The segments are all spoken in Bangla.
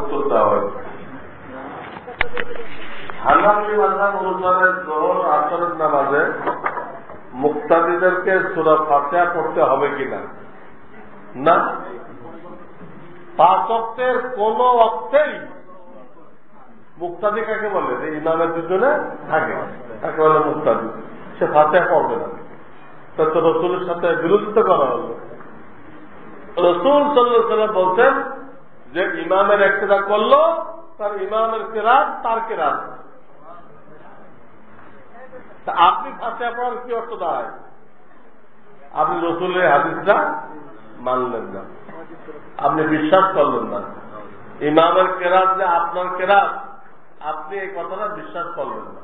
উত্তর দেওয়া হয়েছে। হানাফি মাযহাব অনুসারে যোহর আসরের নামাজে মুক্তাদিদেরকে সূরা ফাতিহা পড়তে হবে কিনা? না, 5 ওয়াক্তের কোন ওয়াক্তেই মুক্তাদি কাকে বলে? যে ইমামের পিছনে থাকে তাকে বলে মুক্তাদি। সে ফাতিহা পড়বে না, তা তো রসুলের সাথে বিরোধিতা করা হলো। রসুল সাল্লাল্লাহু আলাইহি ওয়াসাল্লাম বলছেন যে ইমামের ইক্তেদা করলো, তার ইমামের কিরাত তার কিরাত। তা আপনি ফাতিহা পড়ার কি অর্থ দাঁড়ায়? আপনি রসুলের হাদিসটা মানলেন না, আপনি বিশ্বাস করলেন না। ইমামের কিরাত যে আপনার কিরাত, আপনি এই কথাটা বিশ্বাস করলেন না,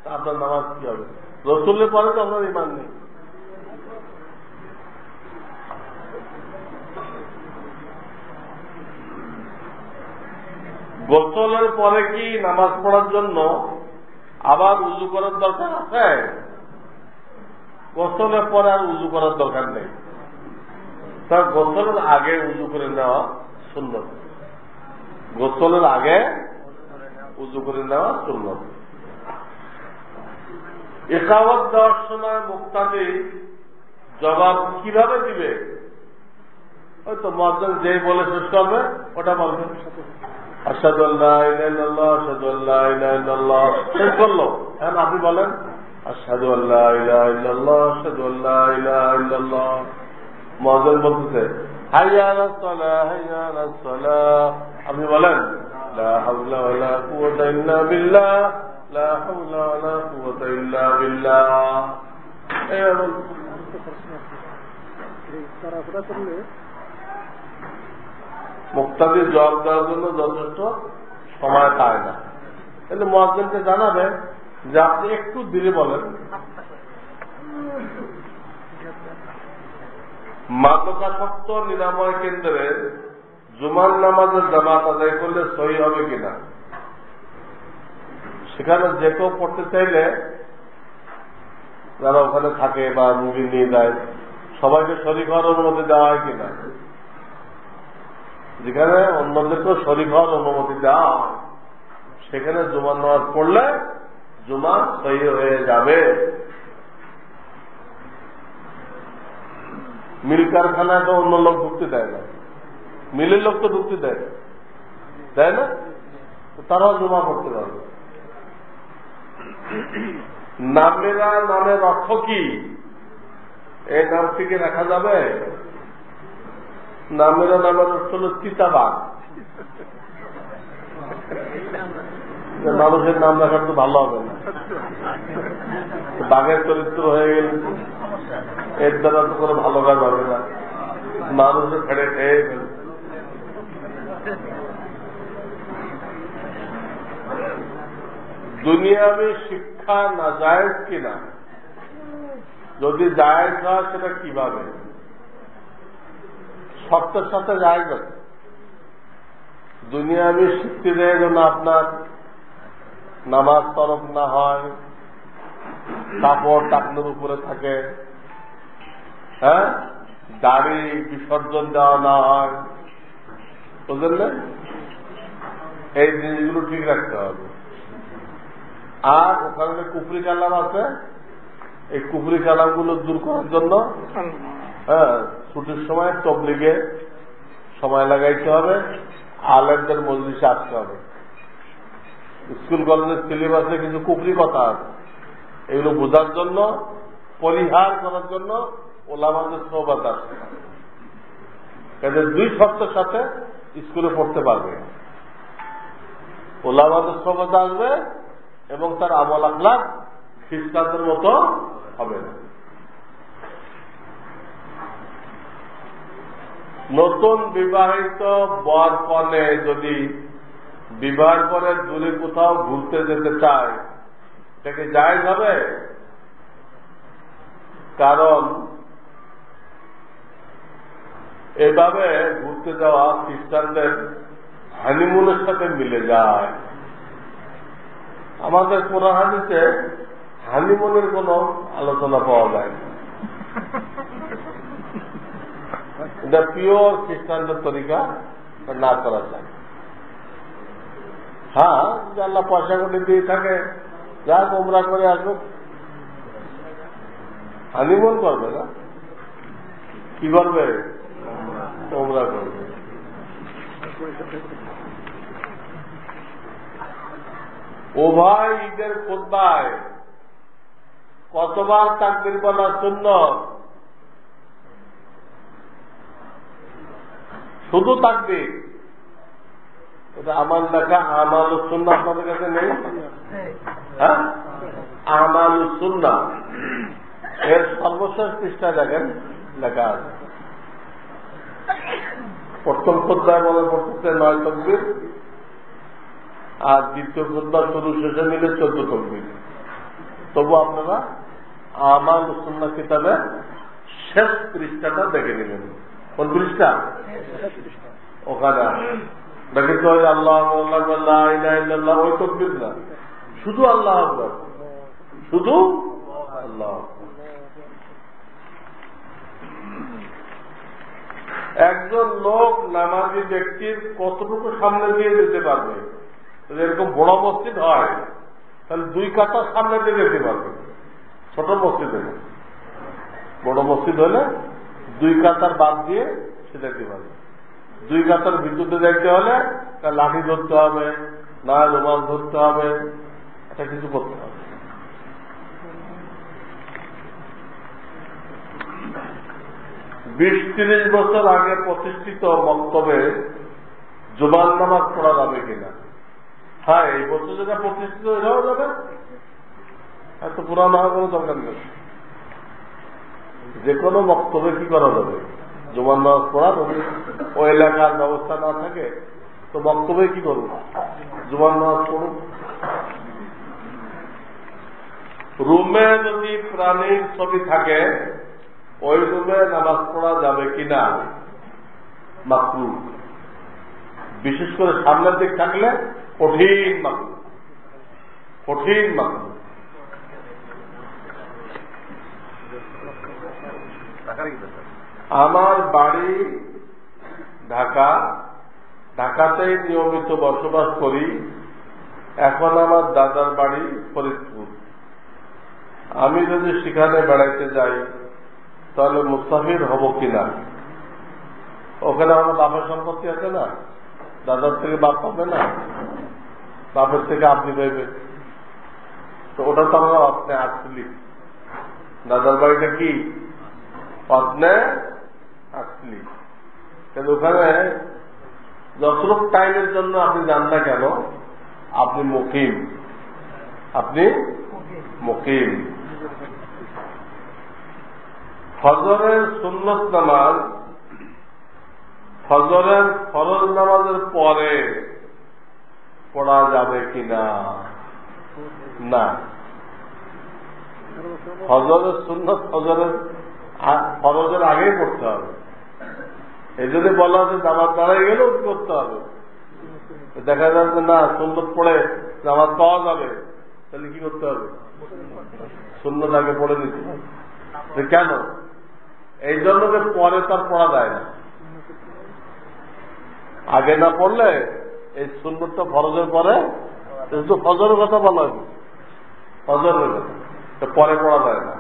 তা আপনার নামাজ কি হবে? রসুলের পরে তো আপনার ইমান নেই। গোসলের পরে কি নামাজ পড়ার জন্য আবার উযু করার দরকার আছে? গোসলের পরে আর উযু করার দরকার নেই, তার গোসলের আগে উযু করে নেওয়া সুন্নত। গোসলের আগে উযু করে নেওয়া সুন্নত। ইকামত দেওয়ার সময় মুক্তাদি জবাব কিভাবে দিবে? হয়তো মুয়াজ্জিন যেই বলে শেষ করবে ওটা বলবে, আশহাদু আল্লা ইলাহা ইল্লাল্লাহ, আশহাদু আল্লা ইলাহা ইল্লাল্লাহ, শেষ করলো। এখন আপনি বলেন আশহাদু আল্লা ইলাহা ইল্লাল্লাহ, আশহাদু আল্লা ইলাহা ইল্লাল্লাহ। মুয়াজ্জিন বলতেছে হাইয়া আলাস সালাহ, হাইয়া আলাস সালাহ। আপনি বলেন লা হাওলা ওয়ালা কুওয়াতা ইল্লা বিল্লাহ, লা হাওলা ওয়ালা কুওয়াতা ইল্লা বিল্লাহ। মুক্তাদির জবাব দেওয়ার জন্য যথেষ্ট সময় পায় না, তাহলে মুয়াজ্জিনকে জানাবে যে আপনি একটু ধীরে বলেন। মাদকাসক্ত নিরাময় কেন্দ্রে জুমার নামাজের জামাত আদায় করলে সহি হবে কিনা? সেখানে যে কেউ পড়তে চাইলে যারা ওখানে থাকে বা মুভি নিয়ে যায়, সবাইকে শরীক হওয়ার অনুমতি দেওয়া হয় কিনা? যেখানে অন্যদেরকেও শরীক হওয়ার অনুমতি দেওয়া হয়, সেখানে জুমার নামাজ পড়লে জুমা সহি হয়ে যাবে। মিল কারখানায় তো অন্য লোক ঢুকতে দেয় না, মিলের লোক তো ঢুকতে দেয়, তাই না? তারাও জমা করতে পারবে। নামেরা নামের অর্থ কি? এই নাম থেকে রাখা যাবে? নামেরা নামের অর্থ হল চিতাবাঘ। মানুষের নাম রাখার তো ভালো হবে না, বাঘের চরিত্র হয়ে গেলে এর দ্বারা তো কোনো ভালো কাজ হবে না, মানুষের ফেড়ে খেয়ে গেল। দুনিয়াবি শিক্ষা না জায়েজ কিনা? যদি জায়েজ হয় সেটা কিভাবে? শর্তের সাথে জায়েজ আছে। দুনিয়াবি শিক্ষা দেয় যেন আপনার নামাজ তরফ না হয়, কাপড় টাকনোর উপরে থাকে, হ্যাঁ, দাড়ি বিসর্জন দেওয়া না হয়, বুঝলেন না? এই জিনিসগুলো ঠিক রাখতে হবে। আর ওখানে কুফরি কালাম আছে, এই কুফরি কালামগুলো দূর করার জন্য হ্যাঁ ছুটির সময় তবলিগে সময় লাগাইতে হবে, আলেমদের মজলিসে আসতে হবে। স্কুল কলেজের সিলেবাসে কিছু কুফরি কথা আছে, এগুলো বোঝার জন্য, পরিহার করার জন্য ওলামাদের সোহবত আসতে হবে। এদের 2 শর্তের সাথে স্কুলে পড়তে পারবে। ওলামাদের সোহবত আসবে এবং তার আমল আখলাক খ্রিস্টানদের মতো হবে না। নতুন বিবাহিত বর কনে যদি বিবাহের পরে দূরে কোথাও ঘুরতে যেতে চায়, সেটা জায়েজ হবে? কারণ এভাবে ঘুরতে যাওয়া খ্রিস্টানদের হানিমুনের সাথে মিলে যায়। আমাদের কোরআন হাদিসে হানিমুনের কোন আলোচনা পাওয়া যায় না। এটা পিওর খ্রিস্টানদের তরিকা না করা যায়। হ্যাঁ, আল্লাহ পয়সা করে দিয়ে থাকে, যাক ওমরা করে আসুক। হানিমুন করবে না, কি করবে? ওমরা করবে। উভয় ঈদের খুতবায় কতবার তাকবীর বলা সুন্নাত? শুধু তাকবীর? এটা আমার লেখা আমালুস সুন্নাহ আপনাদের কাছে নেই? হ্যাঁ, আমালুস সুন্নাহ এর সর্বশেষ পৃষ্ঠায় দেখেন লেখা আছে, প্রথম খুতবায় বলে পড়তেছে 9 তাকবীর, আর দ্বিতীয় খুতবা শুরু শেষে মিলে 14 তাকবীর। তবু আপনারা আমালুস সুন্নাহ কিতাবে শেষ পৃষ্ঠাটা দেখে নেবেন। কোন পৃষ্ঠা? ওখানে দেখেন তো আল্লাহ ওই তাকবীর না, শুধু আল্লাহ আকবার, শুধু আল্লাহ। একজন লোক নামাজি ব্যক্তির কতটুকু সামনে দিয়ে যেতে পারবে? যদি এরকম বড় মসজিদ হয় তাহলে 2 কাতার সামনে দিয়ে যেতে পারবে। ছোট মসজিদ হলে, বড় মসজিদ হলে 2 কাতার বাদ দিয়ে সে যেতে পারবে। 2 কাতার ভিতরে যাইতে হলে তার লাঠি ধরতে হবে, না রুমাল ধরতে হবে, এটা কিছু করতে হবে। 20-30 বছর আগে প্রতিষ্ঠিত মক্তবে জুমার নামাজ পড়া যাবে কিনা? হ্যাঁ, এই বছর যেটা প্রতিষ্ঠিত এটাও যাবে, এত পুরানো হওয়ার কোনো দরকার নেই। যে কোনো মক্তবে কি করা যাবে? জুমার নামাজ পড়া। ওই এলাকার ব্যবস্থা না থাকে তো মক্তবে কি করব? জুমার নামাজ পড়ুন। রুমে যদি প্রাণীর ছবি থাকে ওই রুমে নামাজ পড়া যাবে কিনা? মাকরুহ। বিশেষ করে সামনের দিক থাকলে কঠিন মাকরুহ, কঠিন মাকরুহ। আমার বাড়ি ঢাকা, ঢাকাতেই নিয়মিত বসবাস করি। এখন আমার দাদার বাড়ি ফরিদপুর। আমি যদি সেখানে বেড়াইতে যাই তাহলে মুসাফির হব কিনা? ওখানে আমার বাপের সম্পত্তি আছে না, দাদার থেকে বাপ পাবে না, বাপের থেকে আপনি পাইবেন, তো ওটা তো আমরা অত্নে আসলি। দাদার বাড়িটা কি অত্নে আসলি, কিন্তু ওখানে যতটুক টাইমের জন্য আপনি যান না কেন আপনি মুকিম, আপনি মুকিম। ফজরের সুন্নত নামাজ ফজরের ফরজ নামাজের পরে পড়া যাবে কিনা? না, ফজরের সুন্নত ফরজের আগেই পড়তে হবে। এই যদি বলা যে নামাজ দাঁড়াই গেলেও করতে হবে, দেখা যাচ্ছে না সুন্নত পড়ে নামাজ পাওয়া যাবে, তাহলে কি করতে হবে? সুন্নত আগে পড়ে নিতে হবে। কেন? এই জন্য যে পরে তার পড়া যায় না। আগে না পড়লে এই সুন্নতটা ফরজের পরে, শুধু ফজরের কথা বলা হবে, ফজরের কথা পরে পড়া যায় না।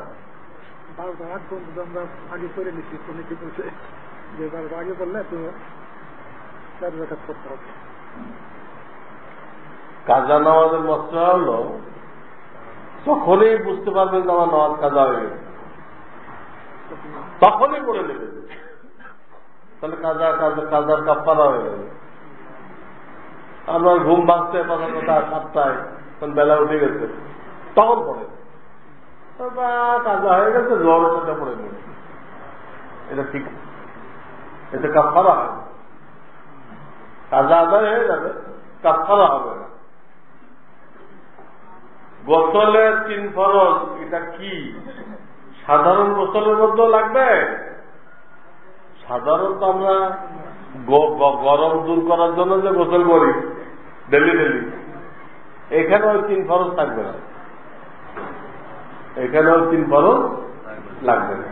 আগে করে নিচ্ছি, আগে বললে কাজা নামাজের মশলা হলো তখনই বুঝতে পারবেন যে আমার নামাজ কাজা হয়ে গেছে, তখনই পড়ে নেবে, তাহলে কাজার কাফারা হয়ে যাবে। আপনার ঘুম ভাঙতে কথা 7টায়, তখন বেলা উঠে গেছে, তখন পড়ে কাজা হয়ে গেছে, জ্বরের সাথে পড়ে নেবে, এটা ঠিক, এটা কাফারা হবে, কাজা আদায় হয়ে যাবে, কাফারা হবে না। গোসলের 3 ফরজ, এটা কি সাধারণ গোসলের মধ্যেও লাগবে? সাধারণত আমরা গরম দূর করার জন্য যে গোসল করি ডেলি ডেলি, এখানে ওই 3 ফরজ থাকবে না, এখানে ওই 3 ফরজ লাগবে না।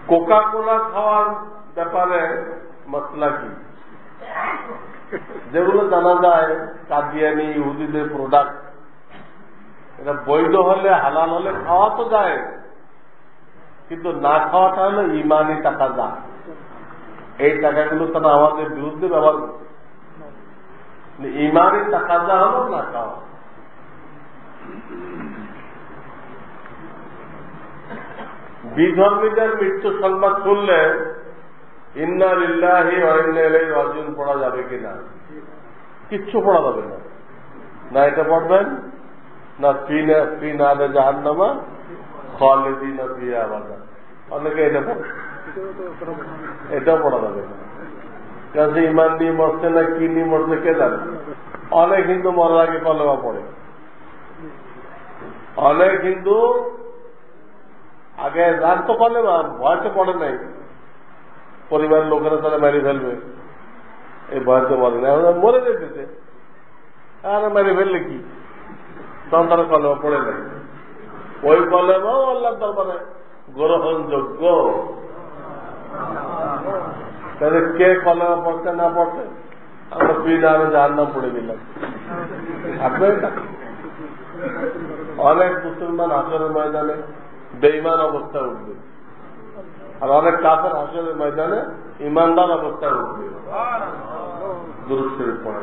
কোকা কোলা খাওয়ার ব্যাপারে মশলা কি, যেগুলো জানা যায় কাদিয়ানি ইহুদিদের প্রোডাক্ট, এটা বৈধ হলে হালাল হলে খাওয়া তো যায়, কিন্তু না খাওয়াটা হলো ইমানি টাকা যা, এই টাকাগুলো তারা আমাদের বিরুদ্ধে ব্যবহার করছে। ইমানি টাকা যা হলো না খাওয়া। বিধর্মীদের মৃত্যু সংবাদ শুনলে ইন্না লিল্লাহি ওয়া ইন্না ইলাইহি রাজিউন পড়া যাবে কিনা? কিচ্ছু পড়া যাবে না। না এটা পড়বেন, না ফি নারে জাহান্নামা খালিদিনা ফিহা আবাদা। অনেকে এটা পড়ে, এটাও পড়া যাবে না। কাজে ইমান নিয়ে মরছে না কি নিয়ে মরছে কে জানে। অনেক হিন্দু মরার আগে কলেমা পড়ে, অনেক হিন্দু আগে জানতো কলেমা, ভয়তে পড়ে নাই, পরিবারের লোকেরা তারা মেরে ফেলবে এই ভয়তে মরে না, মরে যেতেছে। আর মেরে ফেললে কি, তখন তারা কলেমা পড়ে নাই। ওই কলেমাও আল্লাহ দরবারে গ্রহণযোগ্য। তাহলে কে কলেমা পড়তে না পড়তে, আমরা পিনারে জাহান্নাম পড়ে দিলাম। আপনার অনেক মুসলমান হাসরের ময়দানে বেঈমান অবস্থায় উঠবে, আর অনেক কাফের হাসরের ময়দানে ইমানদার অবস্থায় উঠবে। দুরূদ শরীফ পড়ে।